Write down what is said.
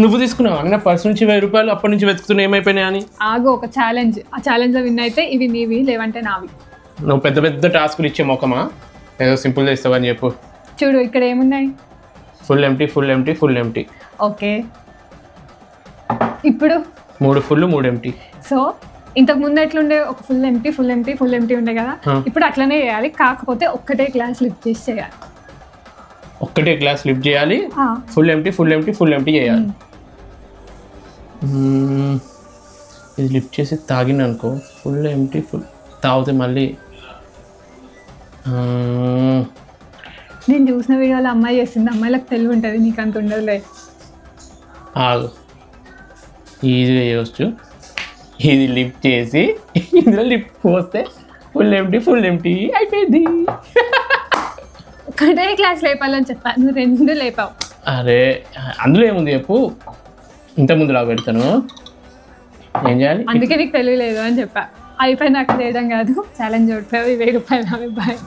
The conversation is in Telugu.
నువ్వు తీసుకున్నావా నా పర్స్ నుంచి 1000 రూపాయలు అప్పటి నుంచి వెతుకుతున్నా ఏమైపోయినాయి అని? ఆగు, ఒక ఛాలెంజ్. ఆ ఛాలెంజ్లో విన్ అయితే ఇవి నీవి, లేవంటే నావి. నువ్వు పెద్ద పెద్ద టాస్కులు ఇచ్చే మొక్కమా? ఏదో సింపుల్ చేస్తావని చెప్పు. చూడు ఇక్కడ ఏమున్నాయి. Full empty, full empty, full empty. Okay, ఇప్పుడు 3 ఫుల్ 3 ఎంటీ. సో ఇంతకు ముందు ఎట్లుండే, ఒక full empty full empty full empty ఉండే కదా. ఇప్పుడు అట్లనే చేయాలి, కాకపోతే ఒక్కటే గ్లాస్ లిఫ్ట్ చేసి చేయాలి. ఒక్కటే గ్లాస్ లిఫ్ట్ చేయాలి, full empty full empty full empty చేయాలి. ఇది లిఫ్ట్ చేసి తాగిన అనుకో, ఫుల్ ఎంటీ ఫుల్ తాగితే మళ్ళీ నేను చూసిన వీడియోలో అమ్మాయి చేస్తుంది, అమ్మాయిలకు తెలివి ఉంటుంది, నీకు అంత ఉండదులే. ఆగు, ఈజీగా చేయవచ్చు. ఇది లిఫ్ట్ చేసి ఇందులో లిఫ్ట్ పోస్తే ఫుల్ ఎంటీ అయిపోయింది. ఒకటే గ్లాస్ లేపాలని చెప్పా, నువ్వు 2 లేపావు. అరే అందులో ఏముంది చెప్పు, ఇంత ముందు లాగా పెడతాను, ఏం చేయాలి? అందుకే నీకు తెలియలేదు అని చెప్పా. అయిపోయి నాకు చేయడం కాదు, ఛాలెంజ్ ఓడిపోయావు. 1000 రూపాయలు. బాయ్.